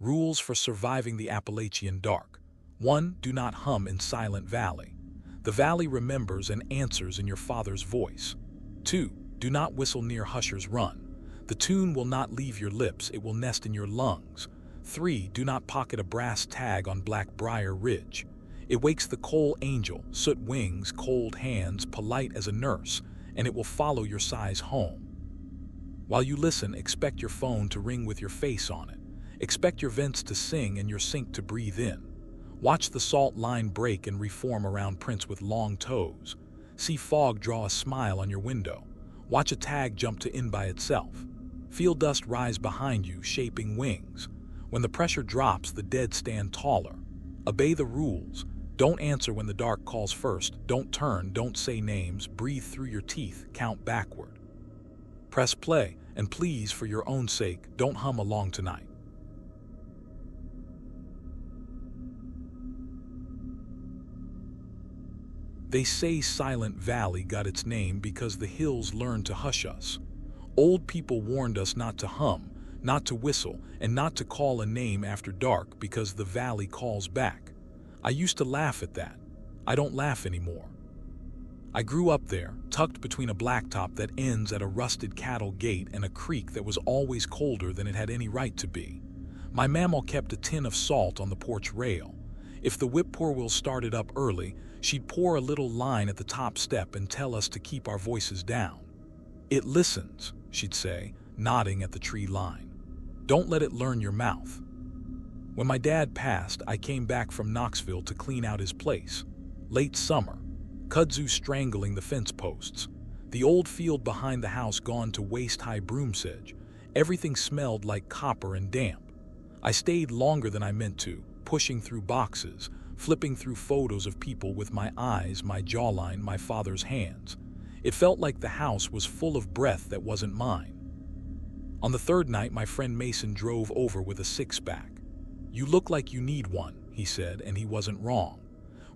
Rules for surviving the Appalachian dark. 1. Do not hum in Silent Valley. The valley remembers and answers in your father's voice. 2. Do not whistle near Husher's Run. The tune will not leave your lips, it will nest in your lungs. 3. Do not pocket a brass tag on Black Briar Ridge. It wakes the coal angel, soot wings, cold hands, polite as a nurse, and it will follow your sighs home. While you listen, expect your phone to ring with your face on it. Expect your vents to sing and your sink to breathe in. Watch the salt line break and reform around prints with long toes. See fog draw a smile on your window. Watch a tag jump to in by itself. Feel dust rise behind you, shaping wings. When the pressure drops, the dead stand taller. Obey the rules. Don't answer when the dark calls first. Don't turn, don't say names. Breathe through your teeth, count backward. Press play, and please, for your own sake, don't hum along tonight. They say Silent Valley got its name because the hills learned to hush us. Old people warned us not to hum, not to whistle, and not to call a name after dark because the valley calls back. I used to laugh at that. I don't laugh anymore. I grew up there, tucked between a blacktop that ends at a rusted cattle gate and a creek that was always colder than it had any right to be. My mammal kept a tin of salt on the porch rail. If the whip-poor-will started up early, she'd pour a little line at the top step and tell us to keep our voices down. "It listens," she'd say, nodding at the tree line. "Don't let it learn your mouth." When my dad passed, I came back from Knoxville to clean out his place. Late summer, kudzu strangling the fence posts. The old field behind the house gone to waist-high broom sedge. Everything smelled like copper and damp. I stayed longer than I meant to, pushing through boxes, flipping through photos of people with my eyes, my jawline, my father's hands. It felt like the house was full of breath that wasn't mine. On the third night, my friend Mason drove over with a six-pack. "You look like you need one," he said, and he wasn't wrong.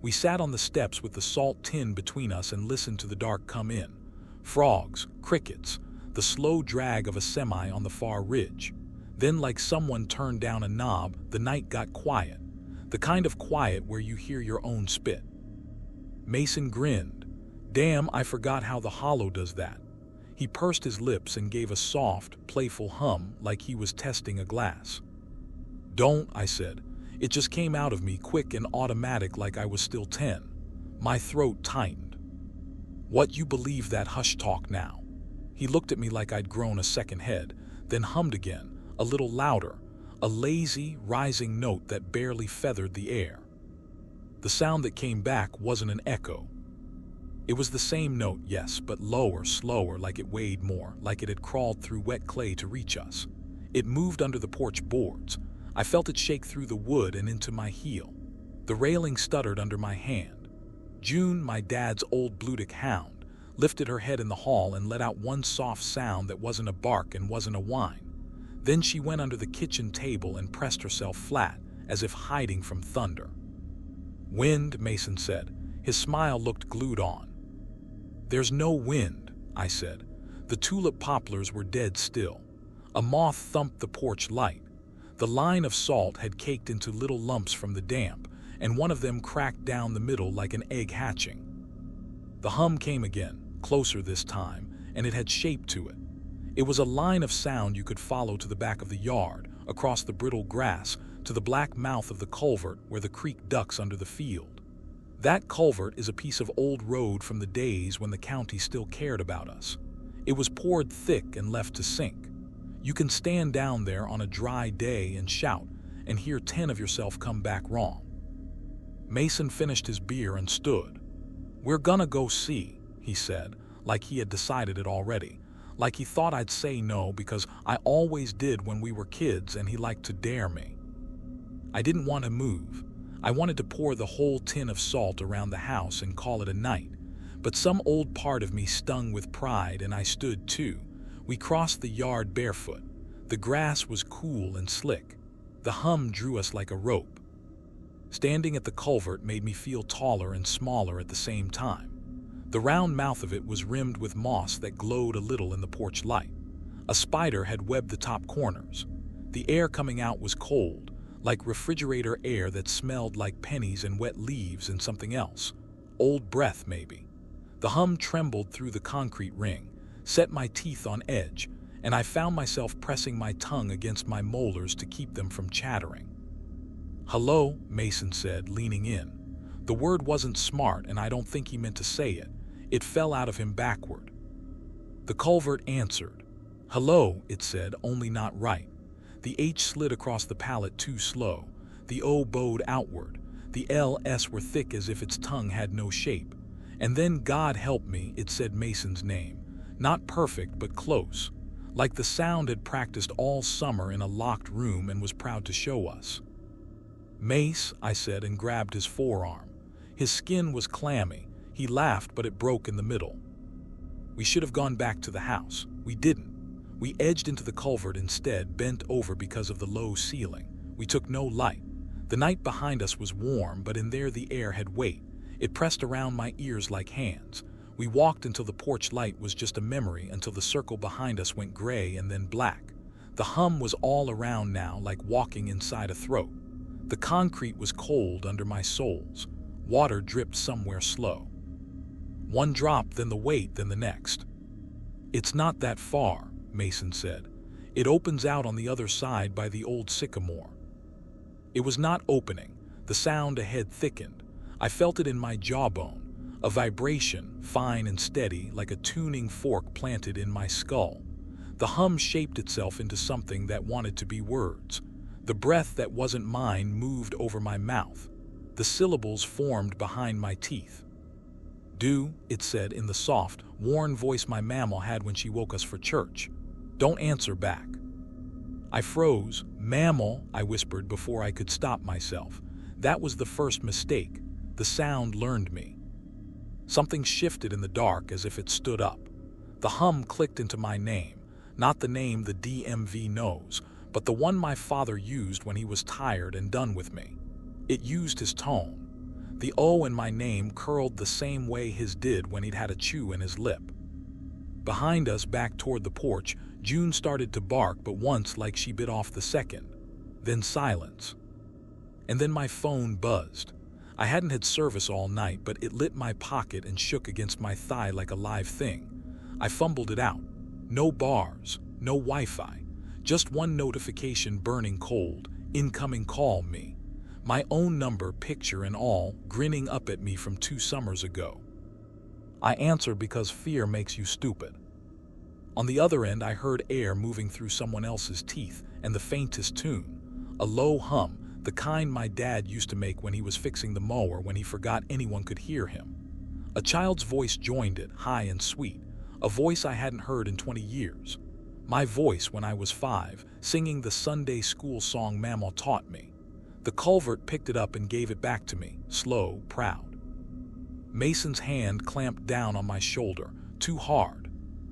We sat on the steps with the salt tin between us and listened to the dark come in. Frogs, crickets, the slow drag of a semi on the far ridge. Then, like someone turned down a knob, the night got quiet. The kind of quiet where you hear your own spit. Mason grinned. "Damn, I forgot how the hollow does that." He pursed his lips and gave a soft, playful hum like he was testing a glass. "Don't," I said. It just came out of me, quick and automatic, like I was still 10. My throat tightened. "What, you believe that hush talk now?" He looked at me like I'd grown a second head, then hummed again, a little louder, a lazy, rising note that barely feathered the air. The sound that came back wasn't an echo. It was the same note, yes, but lower, slower, like it weighed more, like it had crawled through wet clay to reach us. It moved under the porch boards. I felt it shake through the wood and into my heel. The railing stuttered under my hand. June, my dad's old Bluetick hound, lifted her head in the hall and let out one soft sound that wasn't a bark and wasn't a whine. Then she went under the kitchen table and pressed herself flat, as if hiding from thunder. "Wind," Mason said. His smile looked glued on. "There's no wind," I said. The tulip poplars were dead still. A moth thumped the porch light. The line of salt had caked into little lumps from the damp, and one of them cracked down the middle like an egg hatching. The hum came again, closer this time, and it had shape to it. It was a line of sound you could follow to the back of the yard, across the brittle grass, to the black mouth of the culvert where the creek ducks under the field. That culvert is a piece of old road from the days when the county still cared about us. It was poured thick and left to sink. You can stand down there on a dry day and shout, and hear 10 of yourself come back wrong. Mason finished his beer and stood. "We're gonna go see," he said, like he had decided it already. Like he thought I'd say no because I always did when we were kids and he liked to dare me. I didn't want to move. I wanted to pour the whole tin of salt around the house and call it a night. But some old part of me stung with pride and I stood too. We crossed the yard barefoot. The grass was cool and slick. The hum drew us like a rope. Standing at the culvert made me feel taller and smaller at the same time. The round mouth of it was rimmed with moss that glowed a little in the porch light. A spider had webbed the top corners. The air coming out was cold, like refrigerator air that smelled like pennies and wet leaves and something else. Old breath, maybe. The hum trembled through the concrete ring, set my teeth on edge, and I found myself pressing my tongue against my molars to keep them from chattering. "Hello," Mason said, leaning in. The word wasn't smart, and I don't think he meant to say it. It fell out of him backward. The culvert answered. "Hello," it said, only not right. The H slid across the palate too slow. The O bowed outward. The L's were thick as if its tongue had no shape. And then, "God help me," it said Mason's name. Not perfect, but close. Like the sound had practiced all summer in a locked room and was proud to show us. "Mace," I said, and grabbed his forearm. His skin was clammy. He laughed, but it broke in the middle. We should have gone back to the house. We didn't. We edged into the culvert instead, bent over because of the low ceiling. We took no light. The night behind us was warm, but in there the air had weight. It pressed around my ears like hands. We walked until the porch light was just a memory, until the circle behind us went gray and then black. The hum was all around now, like walking inside a throat. The concrete was cold under my soles. Water dripped somewhere slow. One drop, then the weight, then the next. "It's not that far," Mason said. "It opens out on the other side by the old sycamore." It was not opening. The sound ahead thickened. I felt it in my jawbone, a vibration, fine and steady, like a tuning fork planted in my skull. The hum shaped itself into something that wanted to be words. The breath that wasn't mine moved over my mouth. The syllables formed behind my teeth. "Do," it said in the soft, worn voice my mammal had when she woke us for church. "Don't answer back." I froze. "Mammal," I whispered before I could stop myself. That was the first mistake. The sound learned me. Something shifted in the dark as if it stood up. The hum clicked into my name, not the name the DMV knows, but the one my father used when he was tired and done with me. It used his tone. The O in my name curled the same way his did when he'd had a chew in his lip. Behind us, back toward the porch, June started to bark, but once like she bit off the second. Then silence. And then my phone buzzed. I hadn't had service all night, but it lit my pocket and shook against my thigh like a live thing. I fumbled it out. No bars, no Wi-Fi. Just one notification burning cold. Incoming call me. My own number, picture and all, grinning up at me from 2 summers ago. I answered because fear makes you stupid. On the other end, I heard air moving through someone else's teeth, and the faintest tune. A low hum, the kind my dad used to make when he was fixing the mower when he forgot anyone could hear him. A child's voice joined it, high and sweet, a voice I hadn't heard in 20 years. My voice when I was 5, singing the Sunday school song Mama taught me. The culvert picked it up and gave it back to me, slow, proud. Mason's hand clamped down on my shoulder, too hard.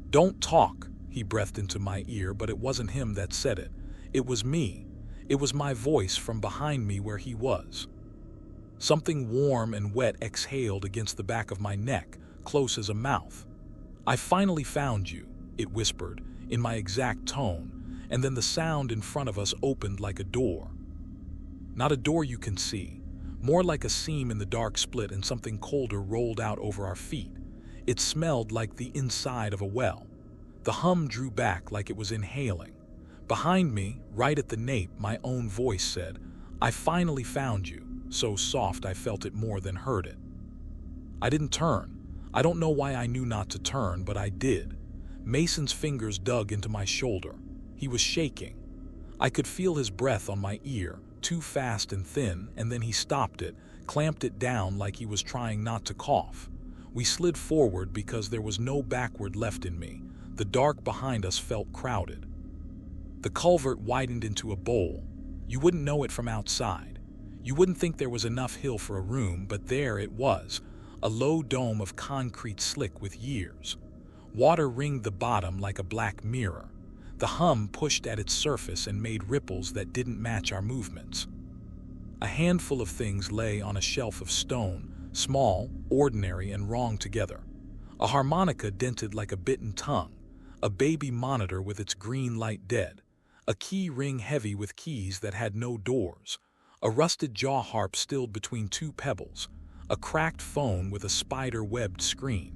"Don't talk," he breathed into my ear, but it wasn't him that said it. It was me. It was my voice from behind me where he was. Something warm and wet exhaled against the back of my neck, close as a mouth. "I finally found you," it whispered, in my exact tone, and then the sound in front of us opened like a door. Not a door you can see, more like a seam in the dark split, and something colder rolled out over our feet. It smelled like the inside of a well. The hum drew back like it was inhaling. Behind me, right at the nape, my own voice said, "I finally found you," so soft I felt it more than heard it. I didn't turn. I don't know why I knew not to turn, but I did. Mason's fingers dug into my shoulder. He was shaking. I could feel his breath on my ear, too fast and thin, and then he stopped it, clamped it down like he was trying not to cough. We slid forward because there was no backward left in me. The dark behind us felt crowded. The culvert widened into a bowl. You wouldn't know it from outside. You wouldn't think there was enough hill for a room, but there it was, a low dome of concrete slick with years. Water ringed the bottom like a black mirror. The hum pushed at its surface and made ripples that didn't match our movements. A handful of things lay on a shelf of stone, small, ordinary, and wrong together. A harmonica dented like a bitten tongue, a baby monitor with its green light dead, A key ring heavy with keys that had no doors. A rusted jaw harp stilled between two pebbles. A cracked phone with a spider-webbed screen.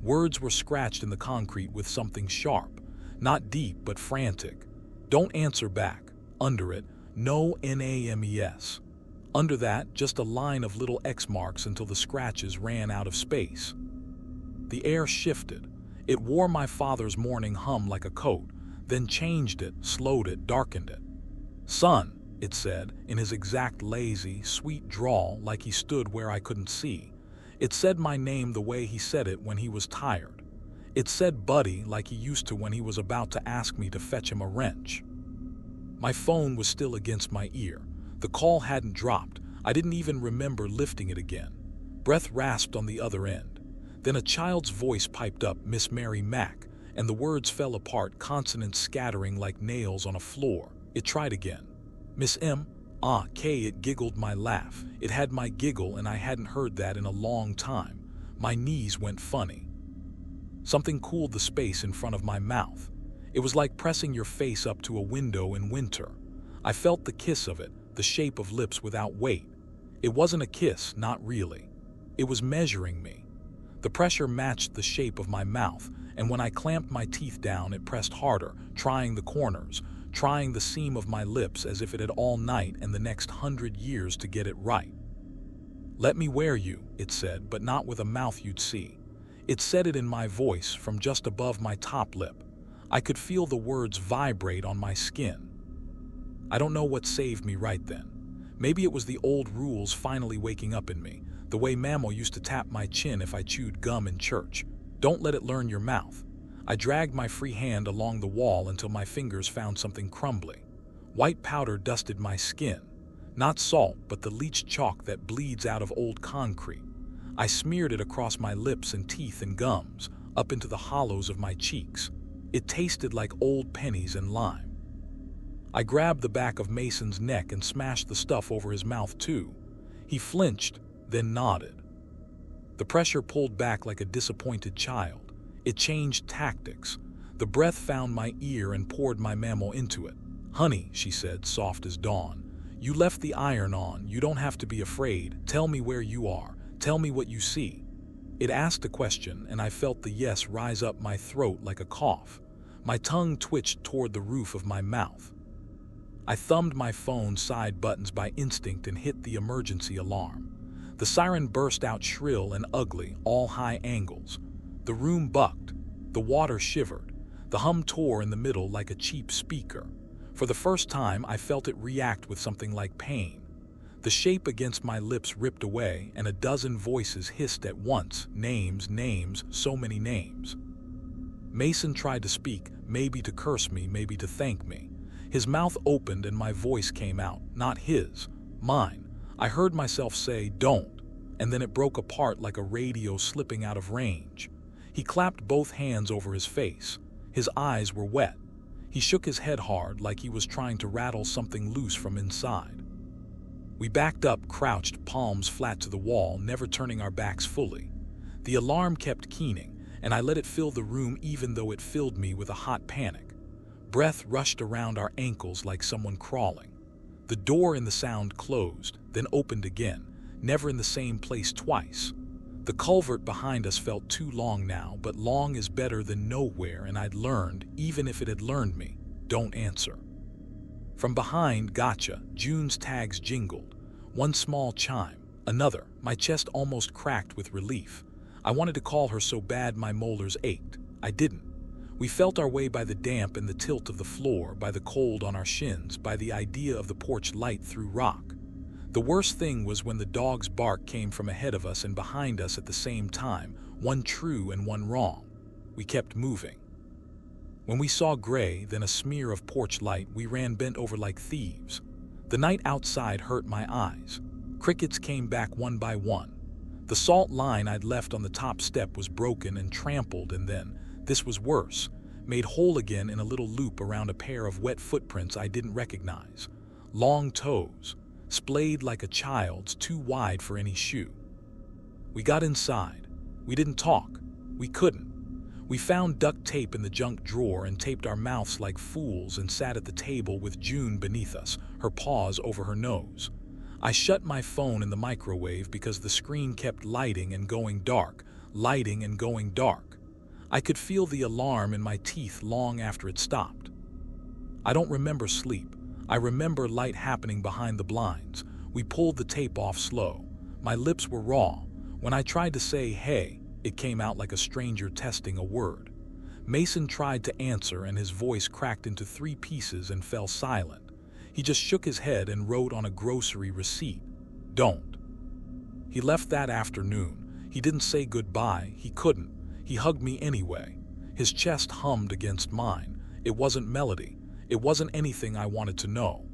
Words were scratched in the concrete with something sharp, not deep but frantic. Don't answer back. Under it, no NAMES. Under that, just a line of little X marks until the scratches ran out of space. The air shifted. It wore my father's morning hum like a coat, then changed it, slowed it, darkened it. "Son," it said, in his exact lazy, sweet drawl like he stood where I couldn't see. It said my name the way he said it when he was tired. It said buddy like he used to when he was about to ask me to fetch him a wrench. My phone was still against my ear. The call hadn't dropped. I didn't even remember lifting it again. Breath rasped on the other end. Then a child's voice piped up, "Miss Mary Mack," and the words fell apart, consonants scattering like nails on a floor. It tried again. "Miss M. K." It giggled my laugh. It had my giggle, and I hadn't heard that in a long time. My knees went funny. Something cooled the space in front of my mouth. It was like pressing your face up to a window in winter. I felt the kiss of it, the shape of lips without weight. It wasn't a kiss, not really. It was measuring me. The pressure matched the shape of my mouth, and when I clamped my teeth down, it pressed harder, trying the corners, trying the seam of my lips as if it had all night and the next 100 years to get it right. "Let me wear you," it said, but not with a mouth you'd see. It said it in my voice from just above my top lip. I could feel the words vibrate on my skin. I don't know what saved me right then. Maybe it was the old rules finally waking up in me, the way Mammal used to tap my chin if I chewed gum in church. Don't let it learn your mouth. I dragged my free hand along the wall until my fingers found something crumbly. White powder dusted my skin. Not salt, but the leached chalk that bleeds out of old concrete. I smeared it across my lips and teeth and gums, up into the hollows of my cheeks. It tasted like old pennies and lime. I grabbed the back of Mason's neck and smashed the stuff over his mouth too. He flinched, then nodded. The pressure pulled back like a disappointed child. It changed tactics. The breath found my ear and poured my Mammal into it. "Honey," she said, soft as dawn, "you left the iron on. You don't have to be afraid. Tell me where you are. Tell me what you see." It asked a question, and I felt the yes rise up my throat like a cough. My tongue twitched toward the roof of my mouth. I thumbed my phone's side buttons by instinct and hit the emergency alarm. The siren burst out shrill and ugly, all high angles. The room bucked. The water shivered. The hum tore in the middle like a cheap speaker. For the first time, I felt it react with something like pain. The shape against my lips ripped away, and a dozen voices hissed at once. Names, names, so many names. Mason tried to speak, maybe to curse me, maybe to thank me. His mouth opened and my voice came out, not his, mine. I heard myself say, "Don't," and then it broke apart like a radio slipping out of range. He clapped both hands over his face. His eyes were wet. He shook his head hard like he was trying to rattle something loose from inside. We backed up, crouched, palms flat to the wall, never turning our backs fully. The alarm kept keening, and I let it fill the room even though it filled me with a hot panic. Breath rushed around our ankles like someone crawling. The door in the sound closed, then opened again, never in the same place twice. The culvert behind us felt too long now, but long is better than nowhere, and I'd learned, even if it had learned me, don't answer. From behind, "Gotcha," June's tags jingled. One small chime, another, my chest almost cracked with relief. I wanted to call her so bad my molars ached. I didn't. We felt our way by the damp and the tilt of the floor, by the cold on our shins, by the idea of the porch light through rock. The worst thing was when the dog's bark came from ahead of us and behind us at the same time, one true and one wrong. We kept moving. When we saw gray, then a smear of porch light, we ran bent over like thieves. The night outside hurt my eyes. Crickets came back one by one. The salt line I'd left on the top step was broken and trampled, and then, this was worse, made whole again in a little loop around a pair of wet footprints I didn't recognize. Long toes, splayed like a child's, too wide for any shoe. We got inside. We didn't talk. We couldn't. We found duct tape in the junk drawer and taped our mouths like fools and sat at the table with June beneath us, her paws over her nose. I shut my phone in the microwave because the screen kept lighting and going dark, lighting and going dark. I could feel the alarm in my teeth long after it stopped. I don't remember sleep. I remember light happening behind the blinds. We pulled the tape off slow. My lips were raw. When I tried to say, "Hey," it came out like a stranger testing a word. Mason tried to answer and his voice cracked into 3 pieces and fell silent. He just shook his head and wrote on a grocery receipt, "Don't." He left that afternoon. He didn't say goodbye. He couldn't. He hugged me anyway. His chest hummed against mine. It wasn't melody. It wasn't anything I wanted to know.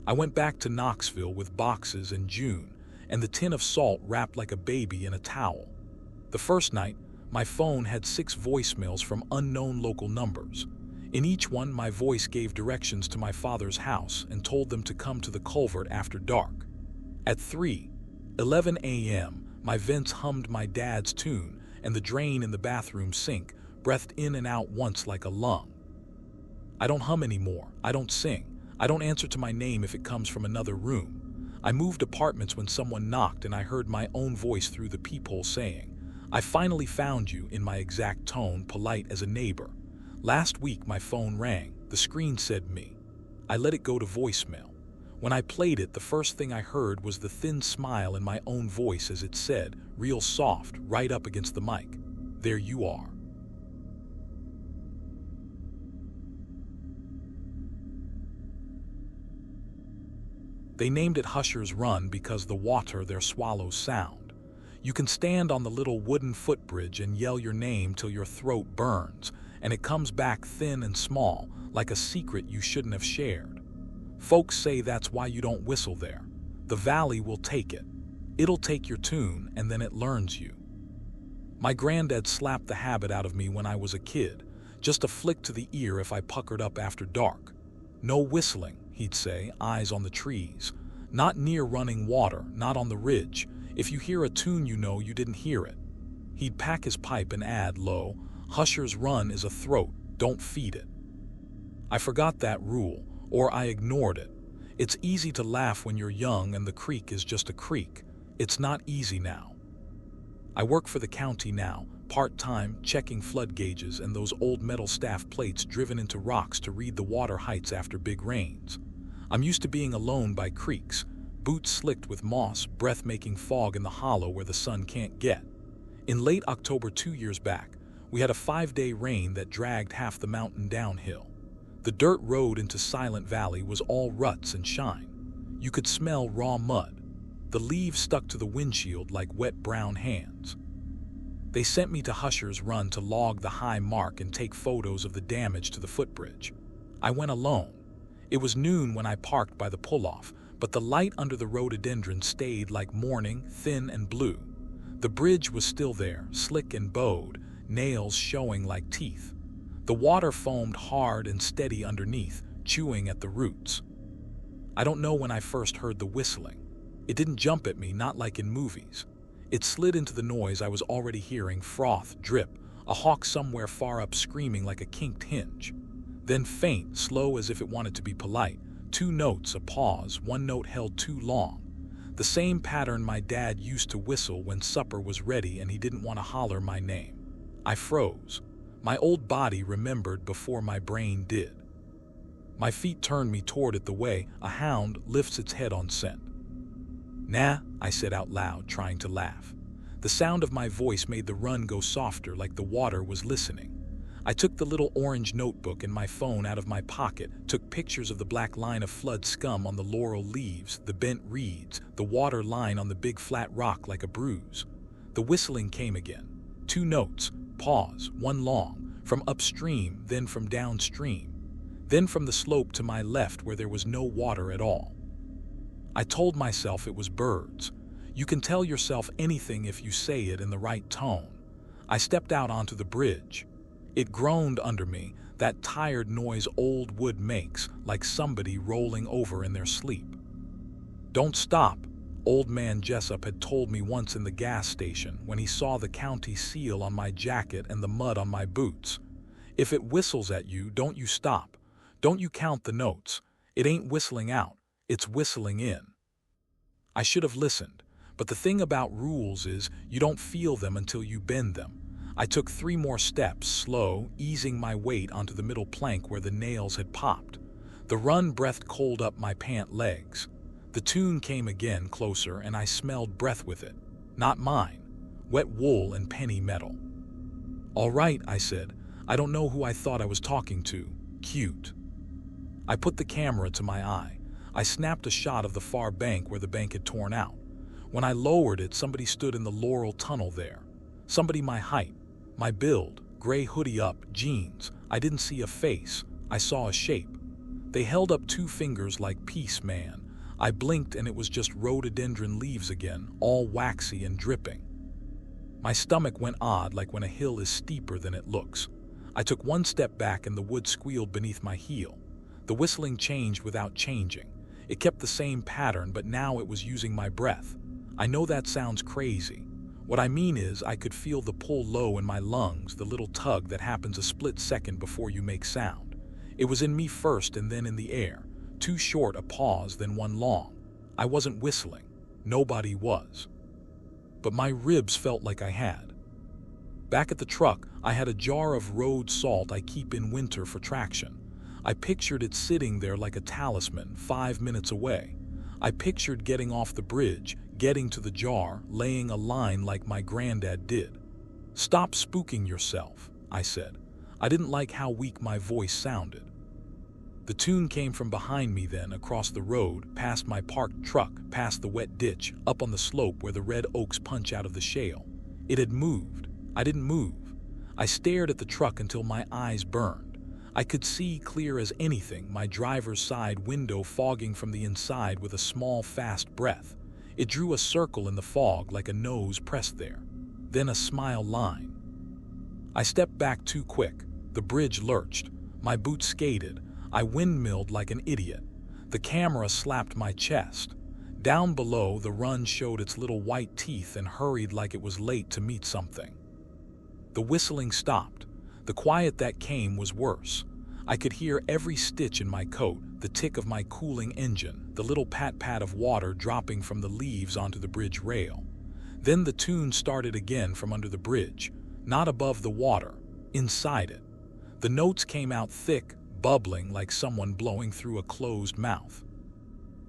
I went back to Knoxville with boxes in June and the tin of salt wrapped like a baby in a towel. The first night, my phone had 6 voicemails from unknown local numbers. In each one, my voice gave directions to my father's house and told them to come to the culvert after dark. At 3:11 a.m., my vents hummed my dad's tune and the drain in the bathroom sink breathed in and out once like a lung. I don't hum anymore. I don't sing. I don't answer to my name if it comes from another room. I moved apartments when someone knocked and I heard my own voice through the peephole saying, "I finally found you," in my exact tone, polite as a neighbor. Last week my phone rang. The screen said me. I let it go to voicemail. When I played it, the first thing I heard was the thin smile in my own voice as it said, real soft, right up against the mic, "There you are." They named it Husher's Run because the water their swallows sound. You can stand on the little wooden footbridge and yell your name till your throat burns, and it comes back thin and small, like a secret you shouldn't have shared. Folks say that's why you don't whistle there. The valley will take it. It'll take your tune, and then it learns you. My granddad slapped the habit out of me when I was a kid, just a flick to the ear if I puckered up after dark. "No whistling," he'd say, eyes on the trees. "Not near running water, not on the ridge. If you hear a tune you know you didn't hear it." He'd pack his pipe and add low, "Husher's Run is a throat, don't feed it." I forgot that rule, or I ignored it. It's easy to laugh when you're young and the creek is just a creek. It's not easy now. I work for the county now, part-time, checking flood gauges and those old metal staff plates driven into rocks to read the water heights after big rains. I'm used to being alone by creeks, boots slicked with moss, breath-making fog in the hollow where the sun can't get. In late October 2 years back, we had a 5-day rain that dragged half the mountain downhill. The dirt road into Silent Valley was all ruts and shine. You could smell raw mud. The leaves stuck to the windshield like wet brown hands. They sent me to Husher's Run to log the high mark and take photos of the damage to the footbridge. I went alone. It was noon when I parked by the pull-off, but the light under the rhododendron stayed like morning, thin and blue. The bridge was still there, slick and bowed, nails showing like teeth. The water foamed hard and steady underneath, chewing at the roots. I don't know when I first heard the whistling. It didn't jump at me, not like in movies. It slid into the noise I was already hearing, froth, drip, a hawk somewhere far up screaming like a kinked hinge. Then faint, slow as if it wanted to be polite, 2 notes, a pause, 1 note held too long. The same pattern my dad used to whistle when supper was ready and he didn't want to holler my name. I froze. My old body remembered before my brain did. My feet turned me toward it the way a hound lifts its head on scent. "Nah," I said out loud, trying to laugh. The sound of my voice made the run go softer, like the water was listening. I took the little orange notebook and my phone out of my pocket, took pictures of the black line of flood scum on the laurel leaves, the bent reeds, the water line on the big flat rock like a bruise. The whistling came again. 2 notes, pause, 1 long, from upstream, then from downstream, then from the slope to my left where there was no water at all. I told myself it was birds. You can tell yourself anything if you say it in the right tone. I stepped out onto the bridge. It groaned under me, that tired noise old wood makes, like somebody rolling over in their sleep. "Don't stop," Old man Jessup had told me once in the gas station when he saw the county seal on my jacket and the mud on my boots. If it whistles at you, don't you stop. Don't you count the notes. It ain't whistling out, it's whistling in. I should have listened, but the thing about rules is you don't feel them until you bend them. I took 3 more steps, slow, easing my weight onto the middle plank where the nails had popped. The run breathed cold up my pant legs. The tune came again, closer, and I smelled breath with it. Not mine. Wet wool and penny metal. "All right," I said. "I don't know who I thought I was talking to. Cute." I put the camera to my eye. I snapped a shot of the far bank where the bank had torn out. When I lowered it, somebody stood in the Laurel tunnel there. Somebody my height, my build, gray hoodie up, jeans. I didn't see a face. I saw a shape. They held up 2 fingers like peace, man. I blinked and it was just rhododendron leaves again, all waxy and dripping. My stomach went odd, like when a hill is steeper than it looks. I took 1 step back and the wood squealed beneath my heel. The whistling changed without changing. It kept the same pattern, but now it was using my breath. I know that sounds crazy. What I mean is I could feel the pull low in my lungs, the little tug that happens a split second before you make sound. It was in me first and then in the air. 2 short a pause, then 1 long. I wasn't whistling. Nobody was. But my ribs felt like I had. Back at the truck, I had a jar of road salt I keep in winter for traction. I pictured it sitting there like a talisman, 5 minutes away. I pictured getting off the bridge, getting to the jar, laying a line like my granddad did. "Stop spooking yourself," I said. I didn't like how weak my voice sounded. The tune came from behind me then, across the road, past my parked truck, past the wet ditch, up on the slope where the red oaks punch out of the shale. It had moved. I didn't move. I stared at the truck until my eyes burned. I could see clear as anything, my driver's side window fogging from the inside with a small, fast breath. It drew a circle in the fog like a nose pressed there. Then a smile line. I stepped back too quick. The bridge lurched. My boots skated. I windmilled like an idiot. The camera slapped my chest. Down below, the run showed its little white teeth and hurried like it was late to meet something. The whistling stopped. The quiet that came was worse. I could hear every stitch in my coat, the tick of my cooling engine, the little pat-pat of water dropping from the leaves onto the bridge rail. Then the tune started again from under the bridge, not above the water, inside it. The notes came out thick, bubbling like someone blowing through a closed mouth.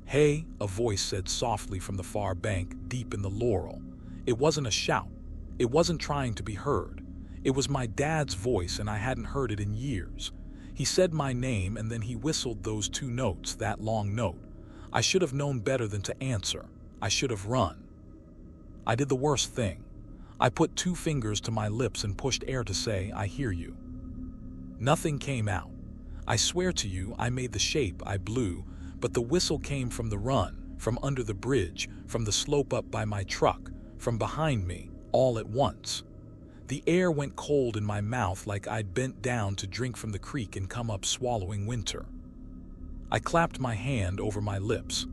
"Hey," a voice said softly from the far bank, deep in the laurel. It wasn't a shout. It wasn't trying to be heard. It was my dad's voice, and I hadn't heard it in years. He said my name, and then he whistled those 2 notes, that long note. I should have known better than to answer. I should have run. I did the worst thing. I put 2 fingers to my lips and pushed air to say, "I hear you." Nothing came out. I swear to you, I made the shape, I blew, but the whistle came from the run, from under the bridge, from the slope up by my truck, from behind me, all at once. The air went cold in my mouth like I'd bent down to drink from the creek and come up swallowing winter. I clapped my hand over my lips.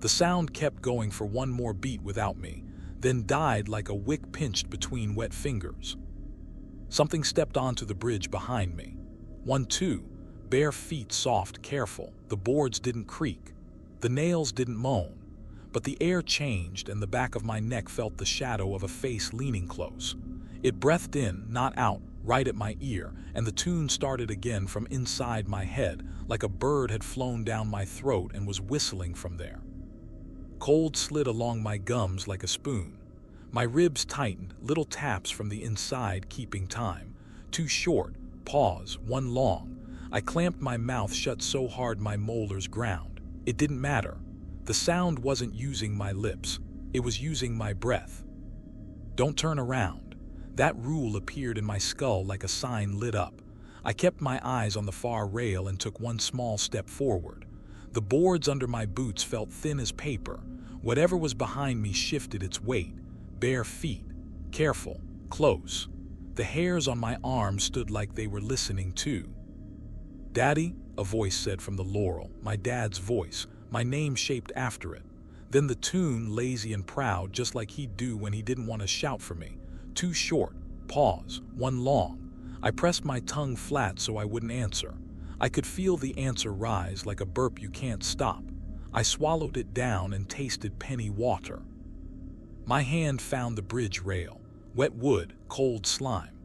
The sound kept going for 1 more beat without me, then died like a wick pinched between wet fingers. Something stepped onto the bridge behind me. 1, 2. Bare feet, soft, careful. The boards didn't creak. The nails didn't moan. But the air changed, and the back of my neck felt the shadow of a face leaning close. It breathed in, not out, right at my ear, and the tune started again from inside my head, like a bird had flown down my throat and was whistling from there. Cold slid along my gums like a spoon. My ribs tightened, little taps from the inside keeping time. 2 short, pause, 1 long. I clamped my mouth shut so hard my molars ground. It didn't matter. The sound wasn't using my lips. It was using my breath. "Don't turn around." That rule appeared in my skull like a sign lit up. I kept my eyes on the far rail and took 1 small step forward. The boards under my boots felt thin as paper. Whatever was behind me shifted its weight. Bare feet. Careful. Close. The hairs on my arms stood like they were listening too. "Daddy," a voice said from the laurel, my dad's voice, my name shaped after it. Then the tune, lazy and proud, just like he'd do when he didn't want to shout for me. Two short, pause, one long. I pressed my tongue flat so I wouldn't answer. I could feel the answer rise like a burp you can't stop. I swallowed it down and tasted penny water. My hand found the bridge rail. Wet wood, cold slime.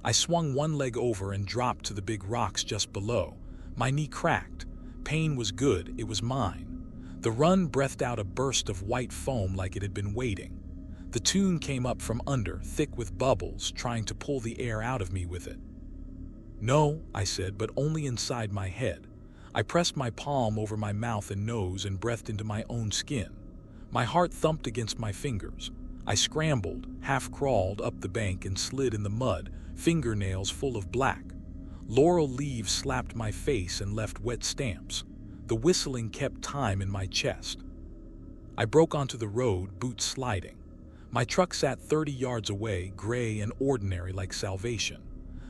I swung one leg over and dropped to the big rocks just below. My knee cracked. Pain was good, it was mine. The run breathed out a burst of white foam like it had been waiting. The tune came up from under, thick with bubbles, trying to pull the air out of me with it. No, I said, but only inside my head. I pressed my palm over my mouth and nose and breathed into my own skin. My heart thumped against my fingers. I scrambled, half-crawled up the bank and slid in the mud, fingernails full of black. Laurel leaves slapped my face and left wet stamps. The whistling kept time in my chest. I broke onto the road, boots sliding. My truck sat 30 yards away, gray and ordinary like salvation.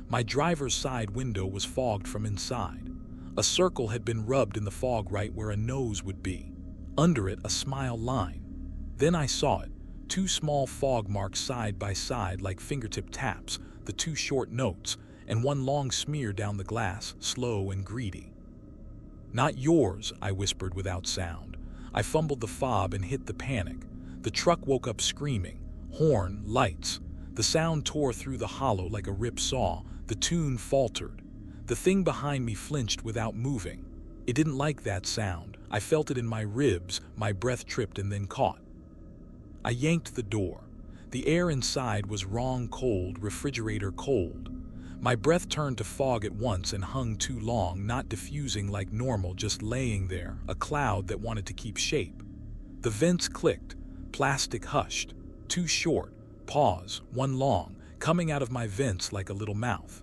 My driver's side window was fogged from inside. A circle had been rubbed in the fog right where a nose would be. Under it, a smile line. Then I saw it, two small fog marks side by side like fingertip taps, the two short notes, and one long smear down the glass, slow and greedy. Not yours, I whispered without sound. I fumbled the fob and hit the panic. The truck woke up screaming. Horn, lights. The sound tore through the hollow like a ripped saw. The tune faltered. The thing behind me flinched without moving. It didn't like that sound. I felt it in my ribs, my breath tripped and then caught. I yanked the door. The air inside was wrong cold, refrigerator cold. My breath turned to fog at once and hung too long, not diffusing like normal, just laying there, a cloud that wanted to keep shape. The vents clicked, plastic hushed, two short, pause, one long, coming out of my vents like a little mouth.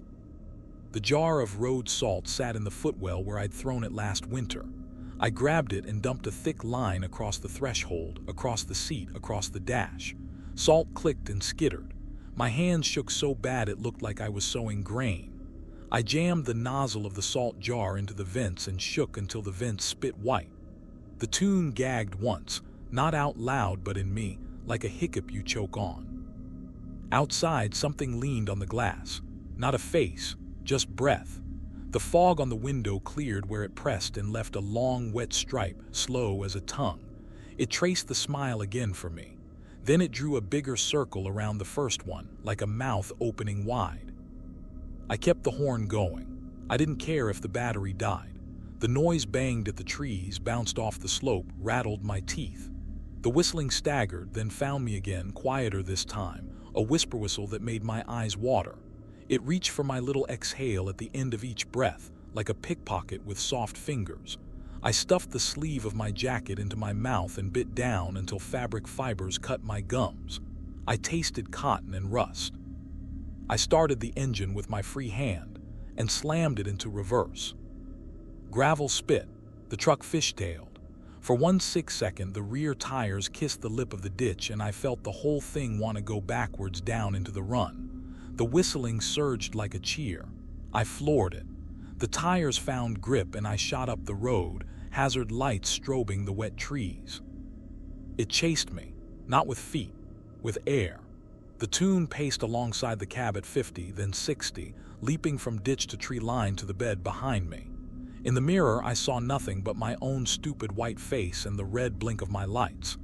The jar of road salt sat in the footwell where I'd thrown it last winter. I grabbed it and dumped a thick line across the threshold, across the seat, across the dash. Salt clicked and skittered. My hands shook so bad it looked like I was sowing grain. I jammed the nozzle of the salt jar into the vents and shook until the vents spit white. The tune gagged once, not out loud but in me, like a hiccup you choke on. Outside, something leaned on the glass. Not a face, just breath. The fog on the window cleared where it pressed and left a long, wet stripe, slow as a tongue. It traced the smile again for me. Then it drew a bigger circle around the first one, like a mouth opening wide. I kept the horn going. I didn't care if the battery died. The noise banged at the trees, bounced off the slope, rattled my teeth. The whistling staggered, then found me again, quieter this time, a whisper whistle that made my eyes water. It reached for my little exhale at the end of each breath, like a pickpocket with soft fingers. I stuffed the sleeve of my jacket into my mouth and bit down until fabric fibers cut my gums. I tasted cotton and rust. I started the engine with my free hand and slammed it into reverse. Gravel spit, the truck fishtailed. For 1 second, the rear tires kissed the lip of the ditch and I felt the whole thing want to go backwards down into the run. The whistling surged like a cheer. I floored it. The tires found grip and I shot up the road, hazard lights strobing the wet trees. It chased me, not with feet, with air. The tune paced alongside the cab at 50, then 60, leaping from ditch to tree line to the bed behind me. In the mirror, I saw nothing but my own stupid white face and the red blink of my lights.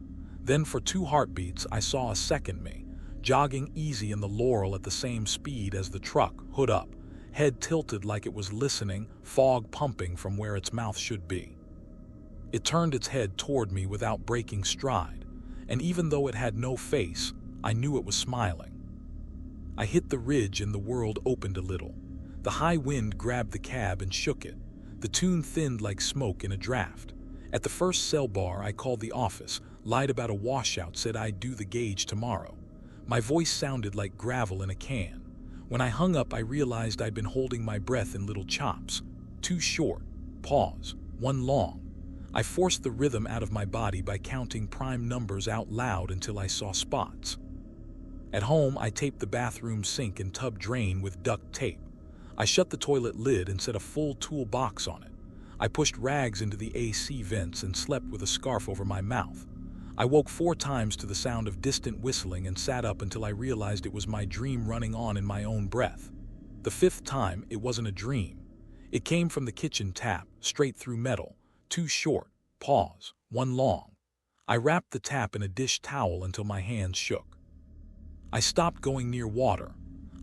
Then for 2 heartbeats, I saw a second me, jogging easy in the Laurel at the same speed as the truck, hood up, head tilted like it was listening, fog pumping from where its mouth should be. It turned its head toward me without breaking stride, and even though it had no face, I knew it was smiling. I hit the ridge and the world opened a little. The high wind grabbed the cab and shook it. The tune thinned like smoke in a draft. At the first cell bar, I called the office, lied about a washout, said I'd do the gauge tomorrow. My voice sounded like gravel in a can. When I hung up, I realized I'd been holding my breath in little chops. 2 short, pause, 1 long. I forced the rhythm out of my body by counting prime numbers out loud until I saw spots. At home, I taped the bathroom sink and tub drain with duct tape. I shut the toilet lid and set a full toolbox on it. I pushed rags into the AC vents and slept with a scarf over my mouth. I woke 4 times to the sound of distant whistling and sat up until I realized it was my dream running on in my own breath. The 5th time, it wasn't a dream. It came from the kitchen tap, straight through metal, 2 short, pause, 1 long. I wrapped the tap in a dish towel until my hands shook. I stopped going near water.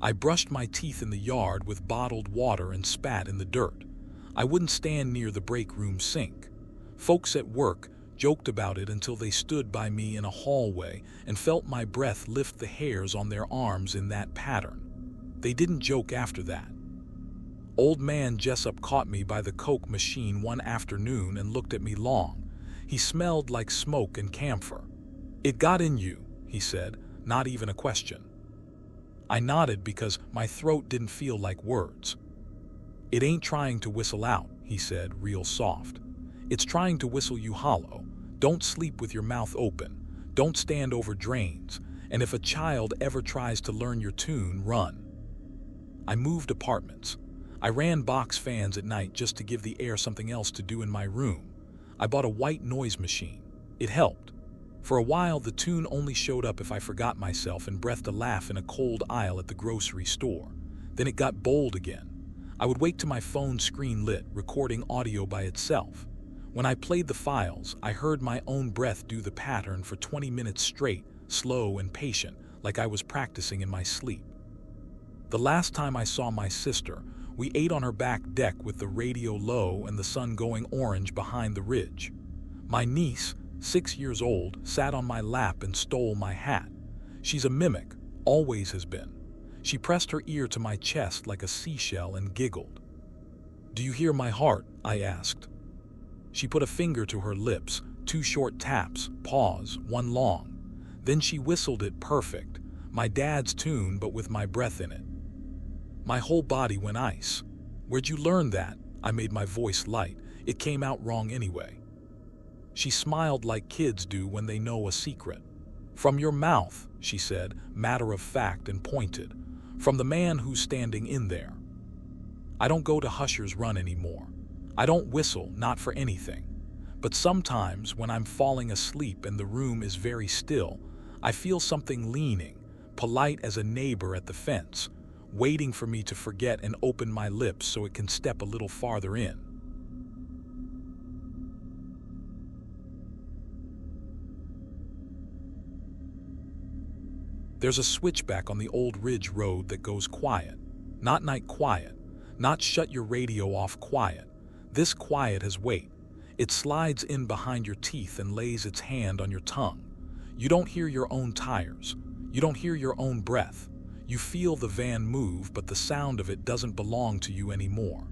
I brushed my teeth in the yard with bottled water and spat in the dirt. I wouldn't stand near the break room sink. Folks at work joked about it until they stood by me in a hallway and felt my breath lift the hairs on their arms in that pattern. They didn't joke after that. Old man Jessup caught me by the Coke machine one afternoon and looked at me long. He smelled like smoke and camphor. "It got in you," he said, not even a question. I nodded because my throat didn't feel like words. "It ain't trying to whistle out," he said, real soft. "It's trying to whistle you hollow. Don't sleep with your mouth open. Don't stand over drains. And if a child ever tries to learn your tune, run." I moved apartments. I ran box fans at night just to give the air something else to do in my room. I bought a white noise machine. It helped. For a while, the tune only showed up if I forgot myself and breathed a laugh in a cold aisle at the grocery store. Then it got bold again. I would wake to my phone screen lit, recording audio by itself. When I played the files, I heard my own breath do the pattern for 20 minutes straight, slow and patient, like I was practicing in my sleep. The last time I saw my sister, we ate on her back deck with the radio low and the sun going orange behind the ridge. My niece, 6 years old, sat on my lap and stole my hat. She's a mimic, always has been. She pressed her ear to my chest like a seashell and giggled. "Do you hear my heart?" I asked. She put a finger to her lips, 2 short taps, pause, 1 long. Then she whistled it perfect, my dad's tune but with my breath in it. My whole body went ice. "Where'd you learn that?" I made my voice light. It came out wrong anyway. She smiled like kids do when they know a secret. "From your mouth," she said, matter of fact and pointed. "From the man who's standing in there." I don't go to Husher's Run anymore. I don't whistle, not for anything. But sometimes, when I'm falling asleep and the room is very still, I feel something leaning, polite as a neighbor at the fence, waiting for me to forget and open my lips so it can step a little farther in. There's a switchback on the old ridge road that goes quiet. Not night quiet. Not shut your radio off quiet. This quiet has weight. It slides in behind your teeth and lays its hand on your tongue. You don't hear your own tires. You don't hear your own breath. You feel the van move, but the sound of it doesn't belong to you anymore.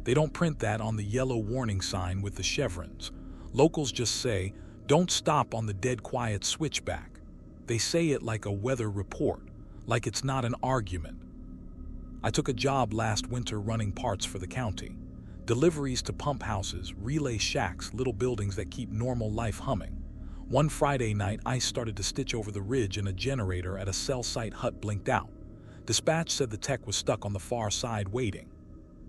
They don't print that on the yellow warning sign with the chevrons. Locals just say, "Don't stop on the dead quiet switchback." They say it like a weather report, like it's not an argument. I took a job last winter running parts for the county. Deliveries to pump houses, relay shacks, little buildings that keep normal life humming. One Friday night, ice started to stitch over the ridge and a generator at a cell site hut blinked out. Dispatch said the tech was stuck on the far side waiting.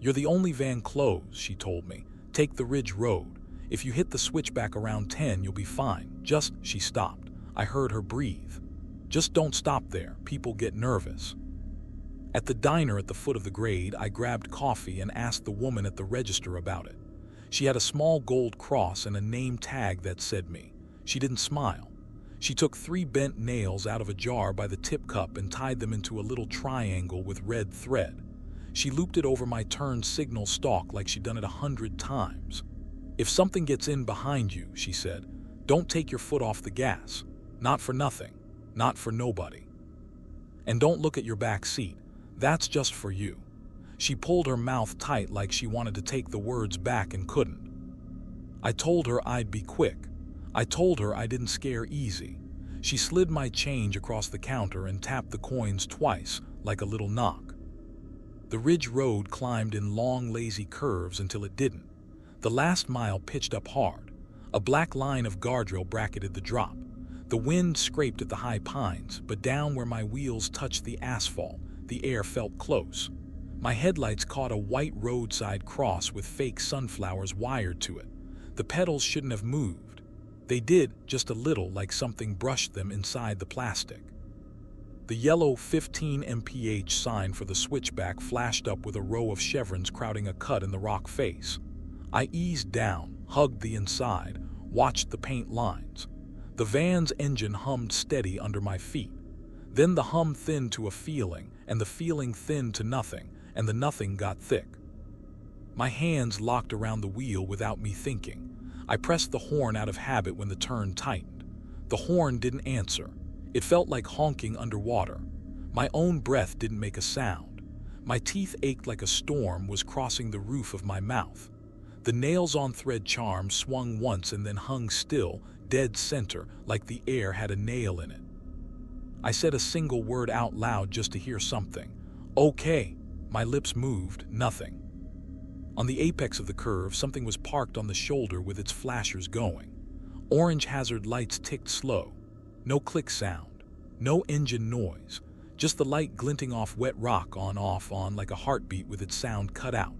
"You're the only van closed," she told me. "Take the ridge road. If you hit the switchback around 10, you'll be fine. Just," she stopped. I heard her breathe. "Just don't stop there. People get nervous." At the diner at the foot of the grade, I grabbed coffee and asked the woman at the register about it. She had a small gold cross and a name tag that said me. She didn't smile. She took 3 bent nails out of a jar by the tip cup and tied them into a little triangle with red thread. She looped it over my turn signal stalk like she'd done it 100 times. "If something gets in behind you," she said, "don't take your foot off the gas. Not for nothing. Not for nobody. And don't look at your back seat. That's just for you." She pulled her mouth tight like she wanted to take the words back and couldn't. I told her I'd be quick. I told her I didn't scare easy. She slid my change across the counter and tapped the coins twice, like a little knock. The ridge road climbed in long, lazy curves until it didn't. The last mile pitched up hard. A black line of guardrail bracketed the drop. The wind scraped at the high pines, but down where my wheels touched the asphalt, the air felt close. My headlights caught a white roadside cross with fake sunflowers wired to it. The petals shouldn't have moved. They did, just a little, like something brushed them inside the plastic. The yellow 15 mph sign for the switchback flashed up with a row of chevrons crowding a cut in the rock face. I eased down, hugged the inside, watched the paint lines. The van's engine hummed steady under my feet. Then the hum thinned to a feeling, and the feeling thinned to nothing, and the nothing got thick. My hands locked around the wheel without me thinking. I pressed the horn out of habit when the turn tightened. The horn didn't answer. It felt like honking underwater. My own breath didn't make a sound. My teeth ached like a storm was crossing the roof of my mouth. The nails-on-thread charm swung once and then hung still, dead center, like the air had a nail in it. I said a single word out loud just to hear something. Okay. My lips moved, nothing. On the apex of the curve, something was parked on the shoulder with its flashers going. Orange hazard lights ticked slow. No click sound. No engine noise. Just the light glinting off wet rock on-off on like a heartbeat with its sound cut out.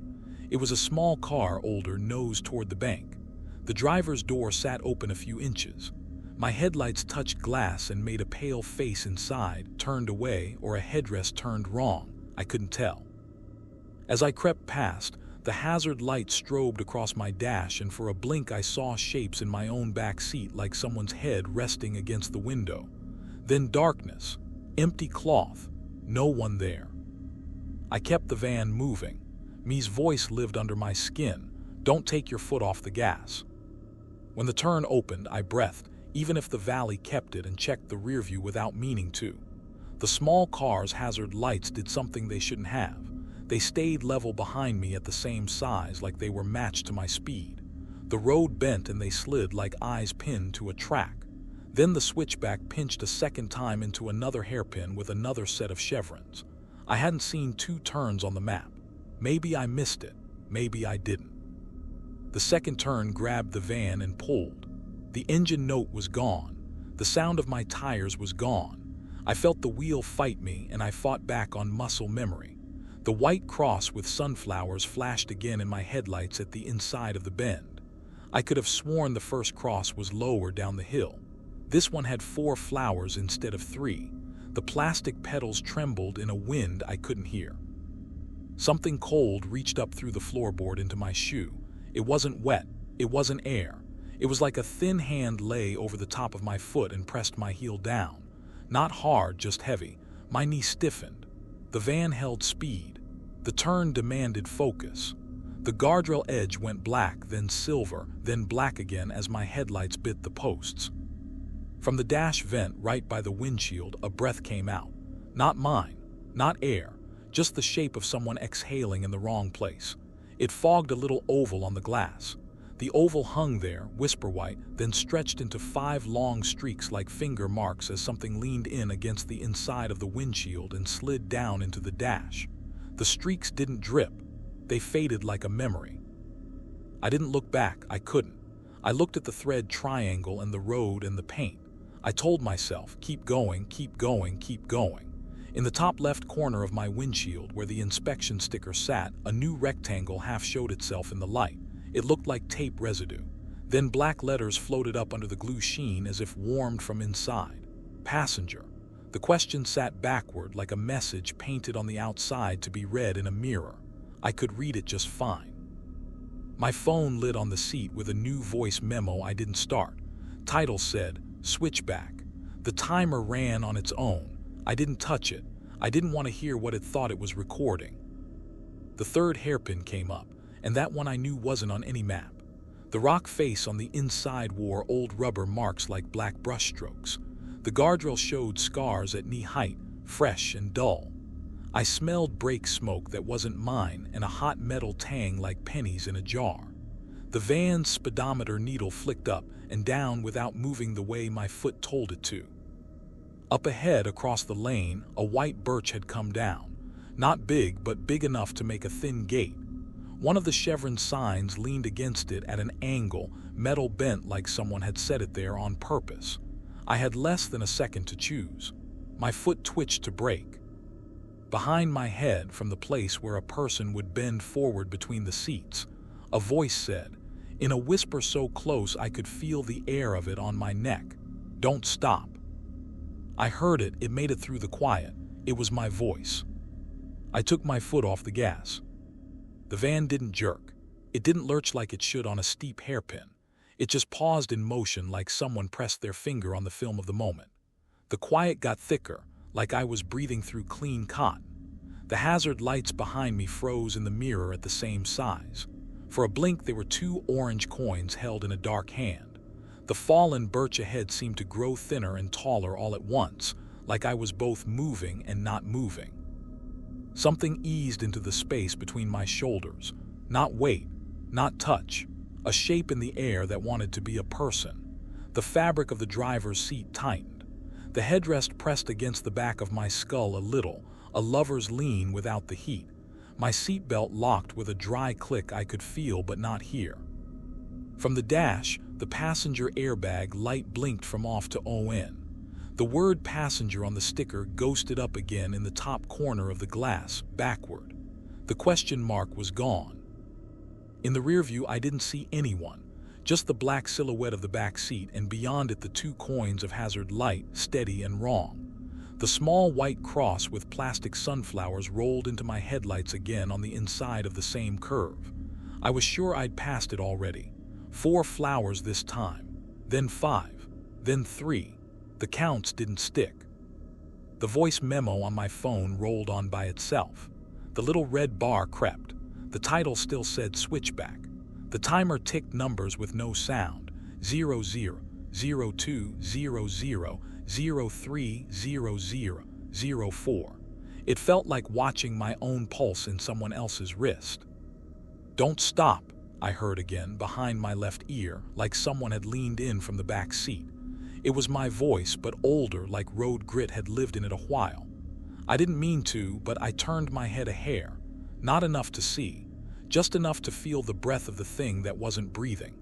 It was a small car, older, nose toward the bank. The driver's door sat open a few inches. My headlights touched glass and made a pale face inside, turned away, or a headrest turned wrong. I couldn't tell. As I crept past, the hazard light strobed across my dash, and for a blink I saw shapes in my own back seat like someone's head resting against the window. Then darkness, empty cloth, no one there. I kept the van moving. Me's voice lived under my skin. Don't take your foot off the gas. When the turn opened, I breathed, even if the valley kept it, and checked the rearview without meaning to. The small car's hazard lights did something they shouldn't have. They stayed level behind me at the same size, like they were matched to my speed. The road bent and they slid like eyes pinned to a track. Then the switchback pinched a second time into another hairpin with another set of chevrons. I hadn't seen two turns on the map. Maybe I missed it. Maybe I didn't. The second turn grabbed the van and pulled. The engine note was gone. The sound of my tires was gone. I felt the wheel fight me, and I fought back on muscle memory. The white cross with sunflowers flashed again in my headlights at the inside of the bend. I could have sworn the first cross was lower down the hill. This one had 4 flowers instead of 3. The plastic petals trembled in a wind I couldn't hear. Something cold reached up through the floorboard into my shoe. It wasn't wet. It wasn't air. It was like a thin hand lay over the top of my foot and pressed my heel down. Not hard, just heavy. My knee stiffened. The van held speed. The turn demanded focus. The guardrail edge went black, then silver, then black again as my headlights bit the posts. From the dash vent right by the windshield, a breath came out. Not mine, not air, just the shape of someone exhaling in the wrong place. It fogged a little oval on the glass. The oval hung there, whisper white, then stretched into 5 long streaks like finger marks as something leaned in against the inside of the windshield and slid down into the dash. The streaks didn't drip. They faded like a memory. I didn't look back. I couldn't. I looked at the thread triangle and the road and the paint. I told myself, keep going, keep going, keep going. In the top left corner of my windshield, where the inspection sticker sat, a new rectangle half showed itself in the light. It looked like tape residue. Then black letters floated up under the glue sheen as if warmed from inside. Passenger. The question sat backward like a message painted on the outside to be read in a mirror. I could read it just fine. My phone lit on the seat with a new voice memo I didn't start. Title said, Switchback. The timer ran on its own. I didn't touch it. I didn't want to hear what it thought it was recording. The third hairpin came up, and that one I knew wasn't on any map. The rock face on the inside wore old rubber marks like black brushstrokes. The guardrail showed scars at knee height, fresh and dull. I smelled brake smoke that wasn't mine and a hot metal tang like pennies in a jar. The van's speedometer needle flicked up and down without moving the way my foot told it to. Up ahead across the lane, a white birch had come down. Not big, but big enough to make a thin gate. One of the chevron signs leaned against it at an angle, metal bent like someone had set it there on purpose. I had less than a second to choose. My foot twitched to brake. Behind my head, from the place where a person would bend forward between the seats, a voice said, in a whisper so close I could feel the air of it on my neck. "Don't stop." I heard it. It made it through the quiet. It was my voice. I took my foot off the gas. The van didn't jerk. It didn't lurch like it should on a steep hairpin. It just paused in motion like someone pressed their finger on the film of the moment. The quiet got thicker, like I was breathing through clean cotton. The hazard lights behind me froze in the mirror at the same size. For a blink, there were 2 orange coins held in a dark hand. The fallen birch ahead seemed to grow thinner and taller all at once, like I was both moving and not moving. Something eased into the space between my shoulders. Not weight, not touch. A shape in the air that wanted to be a person. The fabric of the driver's seat tightened. The headrest pressed against the back of my skull a little, a lover's lean without the heat. My seatbelt locked with a dry click I could feel but not hear. From the dash, the passenger airbag light blinked from off to on. The word passenger on the sticker ghosted up again in the top corner of the glass, backward. The question mark was gone. In the rear view, I didn't see anyone, just the black silhouette of the back seat, and beyond it the 2 coins of hazard light, steady and wrong. The small white cross with plastic sunflowers rolled into my headlights again on the inside of the same curve. I was sure I'd passed it already. 4 flowers this time, then 5, then 3. The counts didn't stick. The voice memo on my phone rolled on by itself. The little red bar crept. The title still said Switchback. The timer ticked numbers with no sound. 00, 02, 00, 03, 00, 04. It felt like watching my own pulse in someone else's wrist. "Don't stop," I heard again behind my left ear, like someone had leaned in from the back seat. It was my voice, but older, like road grit had lived in it a while. I didn't mean to, but I turned my head a hair. Not enough to see, just enough to feel the breath of the thing that wasn't breathing.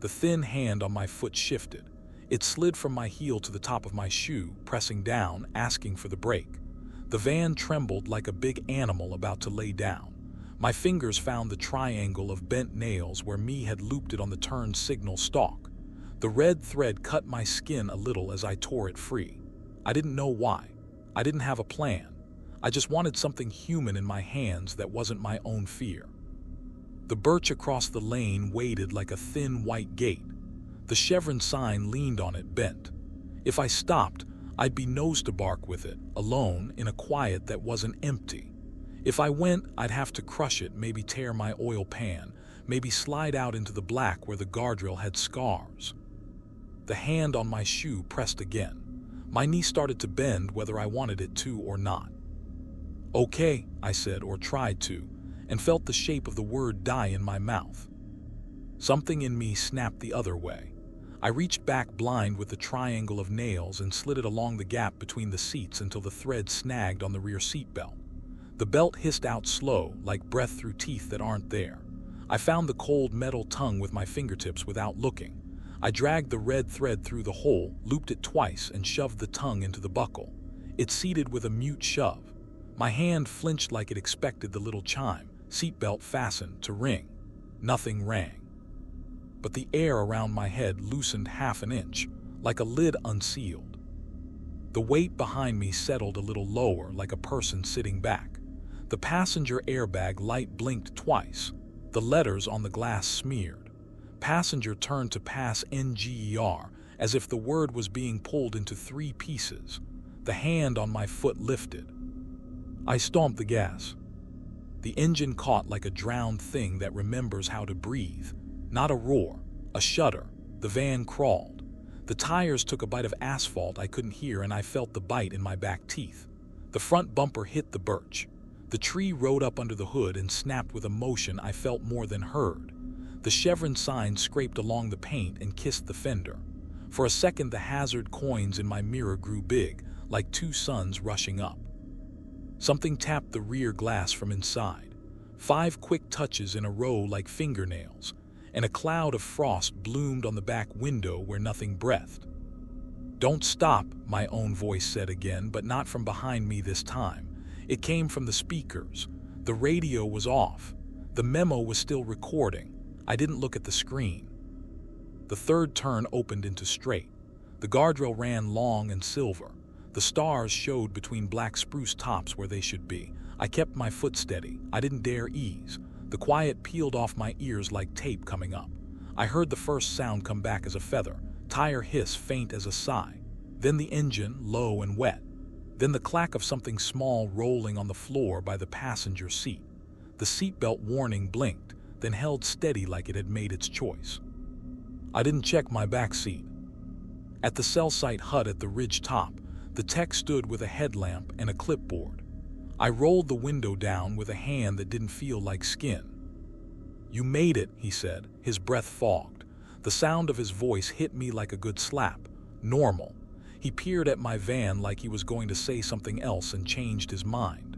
The thin hand on my foot shifted. It slid from my heel to the top of my shoe, pressing down, asking for the brake. The van trembled like a big animal about to lay down. My fingers found the triangle of bent nails where me had looped it on the turn signal stalk. The red thread cut my skin a little as I tore it free. I didn't know why. I didn't have a plan. I just wanted something human in my hands that wasn't my own fear. The birch across the lane waited like a thin white gate. The chevron sign leaned on it, bent. If I stopped, I'd be nose to bark with it, alone, in a quiet that wasn't empty. If I went, I'd have to crush it, maybe tear my oil pan, maybe slide out into the black where the guardrail had scars. The hand on my shoe pressed again. My knee started to bend whether I wanted it to or not. "Okay," I said, or tried to, and felt the shape of the word die in my mouth. Something in me snapped the other way. I reached back blind with the triangle of nails and slid it along the gap between the seats until the thread snagged on the rear seat belt. The belt hissed out slow, like breath through teeth that aren't there. I found the cold metal tongue with my fingertips without looking. I dragged the red thread through the hole, looped it twice, and shoved the tongue into the buckle. It seated with a mute shove. My hand flinched like it expected the little chime, seatbelt fastened, to ring. Nothing rang. But the air around my head loosened half an inch, like a lid unsealed. The weight behind me settled a little lower, like a person sitting back. The passenger airbag light blinked twice. The letters on the glass smeared. Passenger turned to pass NGER, as if the word was being pulled into 3 pieces. The hand on my foot lifted. I stomped the gas. The engine caught like a drowned thing that remembers how to breathe. Not a roar, a shudder. The van crawled. The tires took a bite of asphalt I couldn't hear, and I felt the bite in my back teeth. The front bumper hit the birch. The tree rode up under the hood and snapped with a motion I felt more than heard. The chevron sign scraped along the paint and kissed the fender. For a second, the hazard coins in my mirror grew big, like 2 suns rushing up. Something tapped the rear glass from inside. 5 quick touches in a row like fingernails, and a cloud of frost bloomed on the back window where nothing breathed. "Don't stop," my own voice said again, but not from behind me this time. It came from the speakers. The radio was off. The memo was still recording. I didn't look at the screen. The third turn opened into straight. The guardrail ran long and silver. The stars showed between black spruce tops where they should be. I kept my foot steady. I didn't dare ease. The quiet peeled off my ears like tape coming up. I heard the first sound come back as a feather, tire hiss faint as a sigh. Then the engine, low and wet. Then the clack of something small rolling on the floor by the passenger seat. The seatbelt warning blinked, then held steady like it had made its choice. I didn't check my back seat. At the cell site hut at the ridge top, the tech stood with a headlamp and a clipboard. I rolled the window down with a hand that didn't feel like skin. "You made it," he said, his breath fogged. The sound of his voice hit me like a good slap. Normal. He peered at my van like he was going to say something else and changed his mind.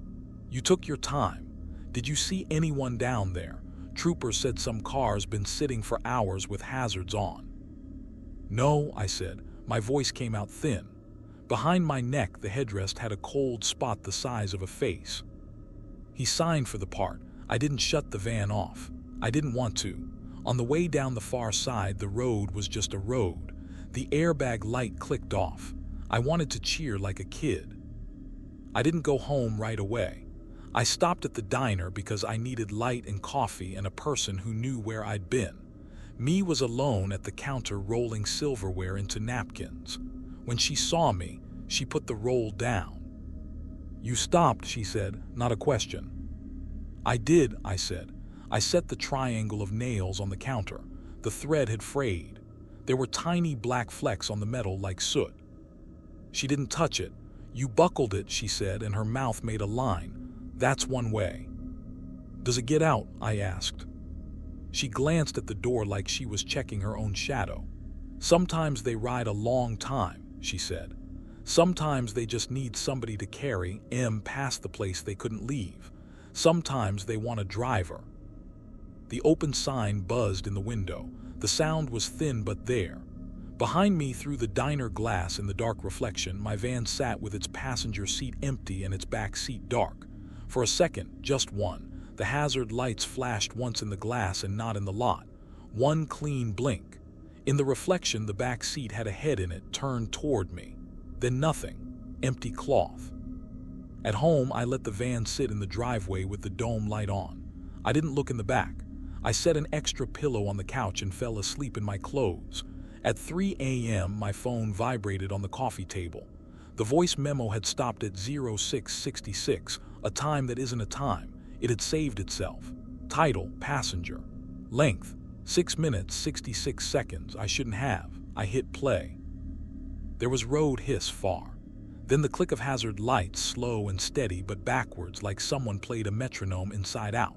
"You took your time. Did you see anyone down there? Troopers said some car's been sitting for hours with hazards on." "No," I said. My voice came out thin. Behind my neck, the headrest had a cold spot the size of a face. He signed for the part. I didn't shut the van off. I didn't want to. On the way down the far side, the road was just a road. The airbag light clicked off. I wanted to cheer like a kid. I didn't go home right away. I stopped at the diner because I needed light and coffee and a person who knew where I'd been. Me was alone at the counter rolling silverware into napkins. When she saw me, she put the roll down. "You stopped," she said, not a question. "I did," I said. I set the triangle of nails on the counter. The thread had frayed. There were tiny black flecks on the metal like soot. She didn't touch it. "You buckled it," she said, and her mouth made a line. "That's one way." "Does it get out?" I asked. She glanced at the door like she was checking her own shadow. "Sometimes they ride a long time," she said. "Sometimes they just need somebody to carry past the place they couldn't leave. Sometimes they want a driver." The open sign buzzed in the window. The sound was thin but there. Behind me, through the diner glass in the dark reflection, my van sat with its passenger seat empty and its back seat dark. For a second, just one, the hazard lights flashed once in the glass and not in the lot. One clean blink. In the reflection, the back seat had a head in it turned toward me. Then nothing. Empty cloth. At home, I let the van sit in the driveway with the dome light on. I didn't look in the back. I set an extra pillow on the couch and fell asleep in my clothes. At 3 a.m., my phone vibrated on the coffee table. The voice memo had stopped at 0666, a time that isn't a time. It had saved itself. Title, passenger. Length, 6 minutes, 66 seconds. I shouldn't have. I hit play. There was road hiss far. Then the click of hazard lights, slow and steady but backwards like someone played a metronome inside out.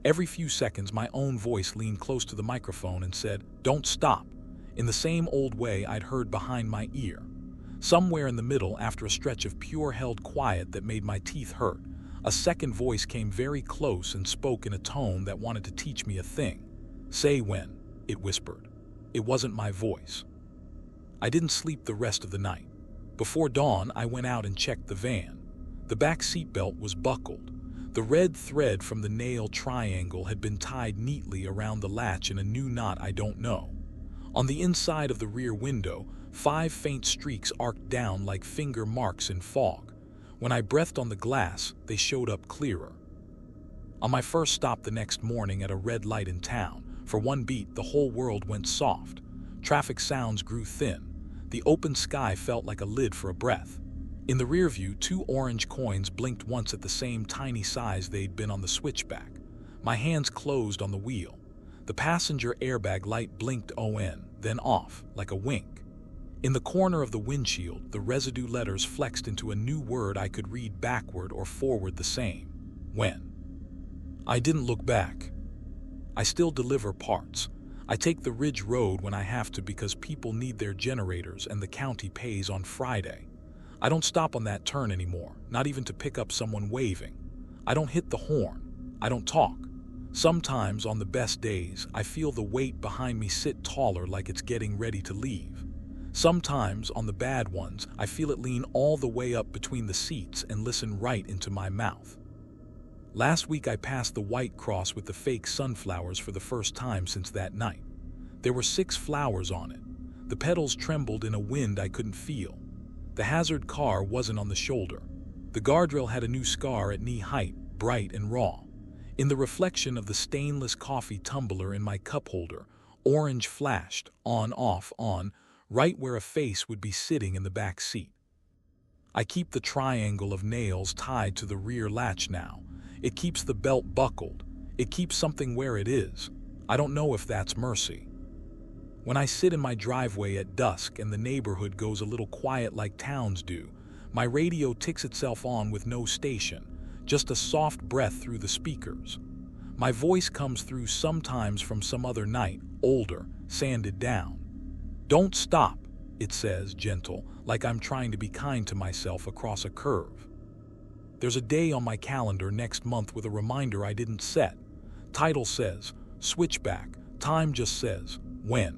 Every few seconds, my own voice leaned close to the microphone and said, "Don't stop," in the same old way I'd heard behind my ear. Somewhere in the middle, after a stretch of pure held quiet that made my teeth hurt, a second voice came very close and spoke in a tone that wanted to teach me a thing. "Say when," it whispered. It wasn't my voice. I didn't sleep the rest of the night. Before dawn, I went out and checked the van. The back seatbelt was buckled. The red thread from the nail triangle had been tied neatly around the latch in a new knot I don't know. On the inside of the rear window, 5 faint streaks arced down like finger marks in fog. When I breathed on the glass, they showed up clearer. On my first stop the next morning at a red light in town, for one beat the whole world went soft. Traffic sounds grew thin. The open sky felt like a lid for a breath. In the rear view, 2 orange coins blinked once at the same tiny size they'd been on the switchback. My hands closed on the wheel. The passenger airbag light blinked on, then off, like a wink. In the corner of the windshield, the residue letters flexed into a new word I could read backward or forward the same. When. I didn't look back. I still deliver parts. I take the Ridge Road when I have to because people need their generators and the county pays on Friday. I don't stop on that turn anymore, not even to pick up someone waving. I don't hit the horn. I don't talk. Sometimes, on the best days, I feel the weight behind me sit taller like it's getting ready to leave. Sometimes, on the bad ones, I feel it lean all the way up between the seats and listen right into my mouth. Last week I passed the white cross with the fake sunflowers for the first time since that night. There were 6 flowers on it. The petals trembled in a wind I couldn't feel. The hazard car wasn't on the shoulder. The guardrail had a new scar at knee height, bright and raw. In the reflection of the stainless coffee tumbler in my cup holder, orange flashed, on, off, on, right where a face would be sitting in the back seat. I keep the triangle of nails tied to the rear latch now. It keeps the belt buckled. It keeps something where it is. I don't know if that's mercy. When I sit in my driveway at dusk and the neighborhood goes a little quiet like towns do, my radio ticks itself on with no station, just a soft breath through the speakers. My voice comes through sometimes from some other night, older, sanded down. Don't stop, it says, gentle, like I'm trying to be kind to myself across a curve. There's a day on my calendar next month with a reminder I didn't set. Title says, Switchback. Time just says, when.